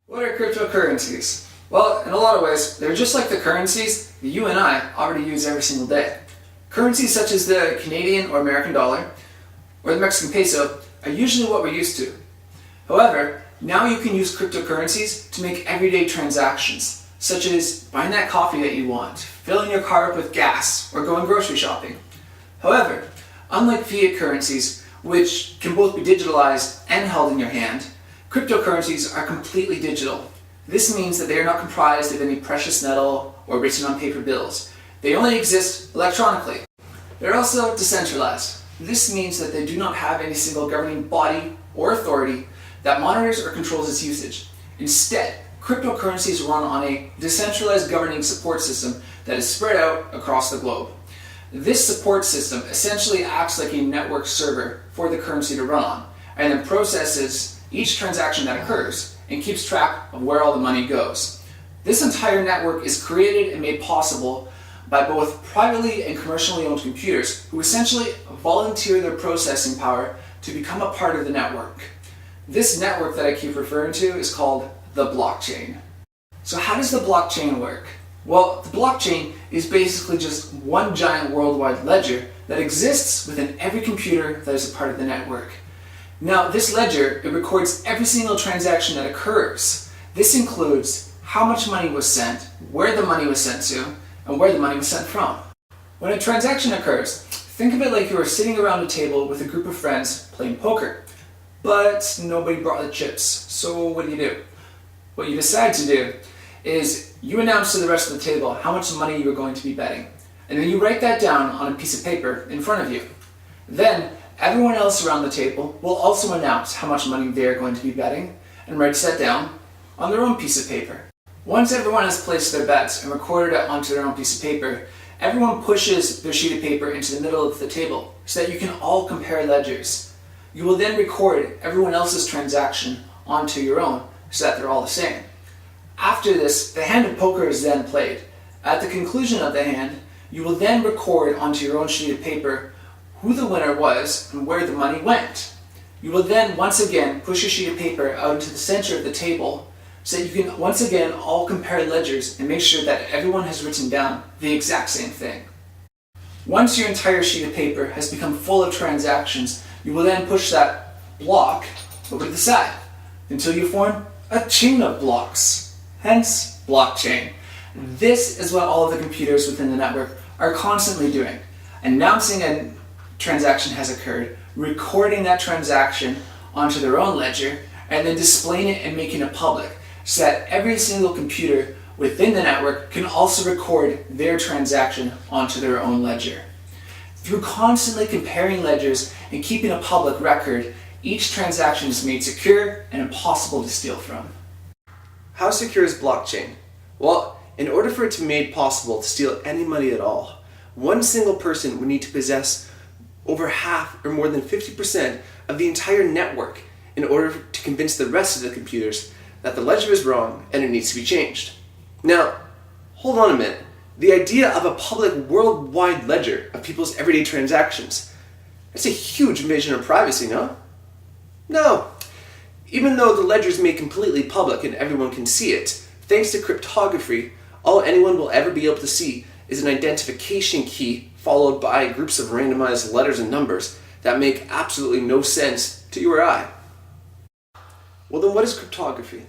What are cryptocurrencies? Well, in a lot of ways, they're just like the currencies that you and I already use every single day. Currencies such as the Canadian or American dollar, or the Mexican peso, are usually what we're used to. However, now you can use cryptocurrencies to make everyday transactions, such as buying that coffee that you want, filling your car up with gas, or going grocery shopping. However, unlike fiat currencies, which can both be digitalized and held in your hand, cryptocurrencies are completely digital. This means that they are not comprised of any precious metal or written on paper bills. They only exist electronically. They're also decentralized. This means that they do not have any single governing body or authority that monitors or controls its usage. Instead, cryptocurrencies run on a decentralized governing support system that is spread out across the globe. This support system essentially acts like a network server for the currency to run on, and then processes each transaction that occurs and keeps track of where all the money goes. This entire network is created and made possible by both privately and commercially owned computers who essentially volunteer their processing power to become a part of the network. This network that I keep referring to is called the blockchain. So how does the blockchain work? Well, the blockchain is basically just one giant worldwide ledger that exists within every computer that is a part of the network. Now, this ledger, it records every single transaction that occurs. This includes how much money was sent, where the money was sent to, and where the money was sent from. When a transaction occurs, think of it like you are sitting around a table with a group of friends playing poker. But nobody brought the chips, so what do? What you decide to do is you announce to the rest of the table how much money you are going to be betting. And then you write that down on a piece of paper in front of you. Then, everyone else around the table will also announce how much money they are going to be betting and writes that down on their own piece of paper. Once everyone has placed their bets and recorded it onto their own piece of paper, everyone pushes their sheet of paper into the middle of the table so that you can all compare ledgers. You will then record everyone else's transaction onto your own so that they're all the same. After this, the hand of poker is then played. At the conclusion of the hand, you will then record onto your own sheet of paper who the winner was and where the money went. You will then once again push your sheet of paper out into the center of the table so that you can once again all compare ledgers and make sure that everyone has written down the exact same thing. Once your entire sheet of paper has become full of transactions, you will then push that block over to the side until you form a chain of blocks, hence blockchain. This is what all of the computers within the network are constantly doing, announcing a transaction has occurred, recording that transaction onto their own ledger, and then displaying it and making it public so that every single computer within the network can also record their transaction onto their own ledger. Through constantly comparing ledgers and keeping a public record, each transaction is made secure and impossible to steal from. How secure is blockchain? Well, in order for it to be made possible to steal any money at all, one single person would need to possess over half or more than 50% of the entire network in order to convince the rest of the computers that the ledger is wrong and it needs to be changed. Now, hold on a minute. The idea of a public worldwide ledger of people's everyday transactions, that's a huge invasion of privacy, no? No. Even though the ledger is made completely public and everyone can see it, thanks to cryptography, all anyone will ever be able to see is an identification key followed by groups of randomized letters and numbers that make absolutely no sense to you or I. Well then, what is cryptography?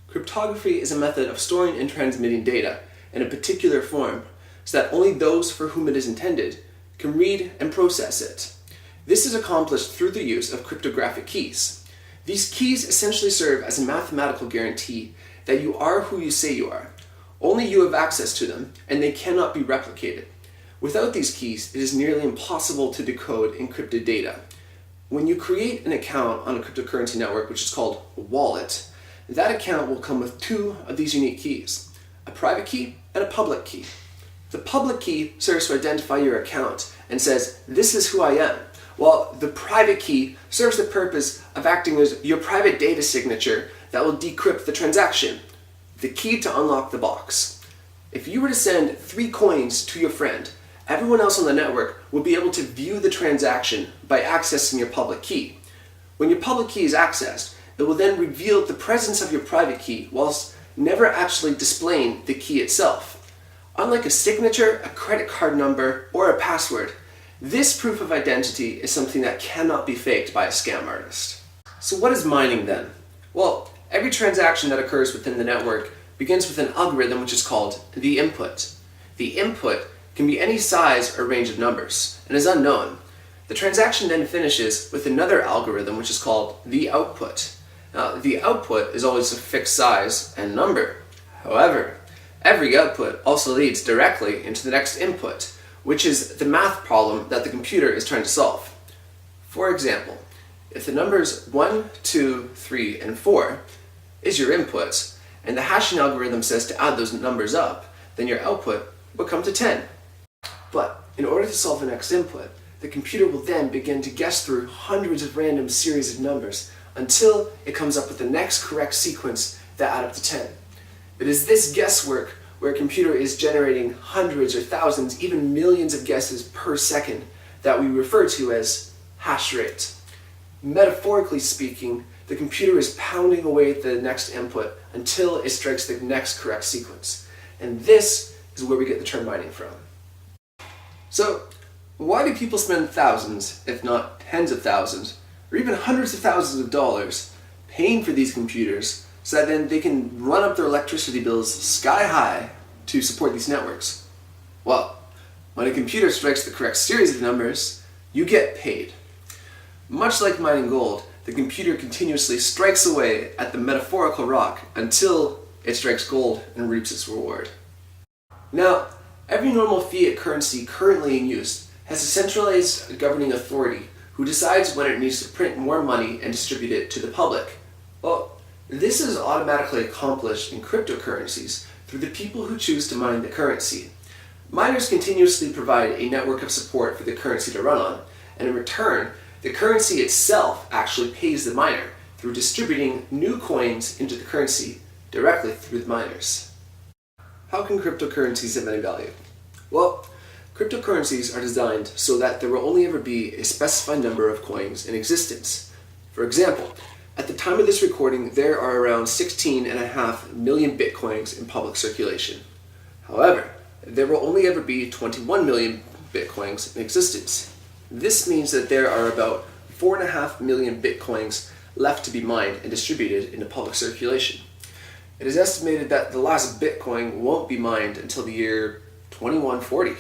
Cryptography is a method of storing and transmitting data in a particular form so that only those for whom it is intended can read and process it. This is accomplished through the use of cryptographic keys. These keys essentially serve as a mathematical guarantee that you are who you say you are. Only you have access to them, and they cannot be replicated. Without these keys, it is nearly impossible to decode encrypted data. When you create an account on a cryptocurrency network, which is called a wallet, that account will come with two of these unique keys, a private key and a public key. The public key serves to identify your account and says, "This is who I am," while the private key serves the purpose of acting as your private data signature that will decrypt the transaction, the key to unlock the box. If you were to send 3 coins to your friend, everyone else on the network will be able to view the transaction by accessing your public key. When your public key is accessed, it will then reveal the presence of your private key whilst never actually displaying the key itself. Unlike a signature, a credit card number, or a password, this proof of identity is something that cannot be faked by a scam artist. So what is mining then? Well, every transaction that occurs within the network begins with an algorithm which is called the input. The input can be any size or range of numbers and is unknown. The transaction then finishes with another algorithm which is called the output. Now, the output is always a fixed size and number. However, every output also leads directly into the next input, which is the math problem that the computer is trying to solve. For example, if the numbers 1, 2, 3, and 4 is your input, and the hashing algorithm says to add those numbers up, then your output will come to 10. But in order to solve the next input, the computer will then begin to guess through hundreds of random series of numbers until it comes up with the next correct sequence that add up to 10. It is this guesswork where a computer is generating hundreds or thousands, even millions of guesses per second that we refer to as hash rate. Metaphorically speaking, the computer is pounding away at the next input until it strikes the next correct sequence. And this is where we get the term mining from. So, why do people spend thousands, if not tens of thousands, or even hundreds of thousands of dollars paying for these computers so that then they can run up their electricity bills sky high to support these networks? Well, when a computer strikes the correct series of numbers, you get paid. Much like mining gold, the computer continuously strikes away at the metaphorical rock until it strikes gold and reaps its reward. Now, every normal fiat currency currently in use has a centralized governing authority who decides when it needs to print more money and distribute it to the public. Well, this is automatically accomplished in cryptocurrencies through the people who choose to mine the currency. Miners continuously provide a network of support for the currency to run on, and in return, the currency itself actually pays the miner through distributing new coins into the currency directly through the miners. How can cryptocurrencies have any value? Well, cryptocurrencies are designed so that there will only ever be a specified number of coins in existence. For example, at the time of this recording, there are around 16.5 million bitcoins in public circulation. However, there will only ever be 21 million bitcoins in existence. This means that there are about 4.5 million bitcoins left to be mined and distributed into public circulation. It is estimated that the last bitcoin won't be mined until the year 2140.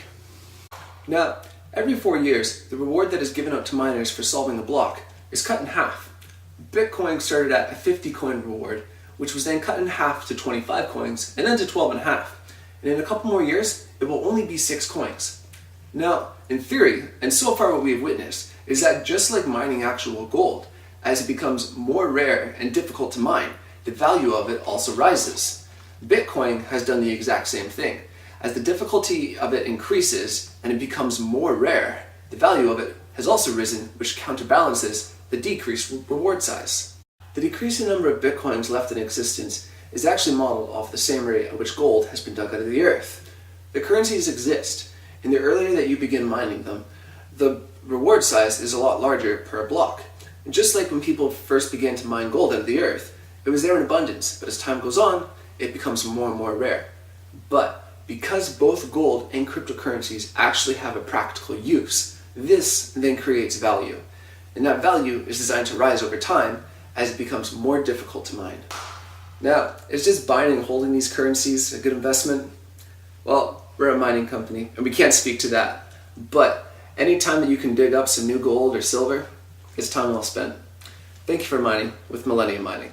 Now, every 4 years, the reward that is given out to miners for solving a block is cut in half. Bitcoin started at a 50 coin reward, which was then cut in half to 25 coins and then to 12 and a half. And in a couple more years, it will only be 6 coins. Now, in theory, and so far what we have witnessed, is that just like mining actual gold, as it becomes more rare and difficult to mine, the value of it also rises. Bitcoin has done the exact same thing. As the difficulty of it increases and it becomes more rare, the value of it has also risen, which counterbalances the decreased reward size. The decreasing number of bitcoins left in existence is actually modeled off the same rate at which gold has been dug out of the earth. The currencies exist, and the earlier that you begin mining them, the reward size is a lot larger per block. And just like when people first began to mine gold out of the earth, it was there in abundance, but as time goes on, it becomes more and more rare. But because both gold and cryptocurrencies actually have a practical use, this then creates value. And that value is designed to rise over time as it becomes more difficult to mine. Now, is just buying and holding these currencies a good investment? Well, we're a mining company, and we can't speak to that. But any time that you can dig up some new gold or silver, it's time well spent. Thank you for mining with Millennium Mining.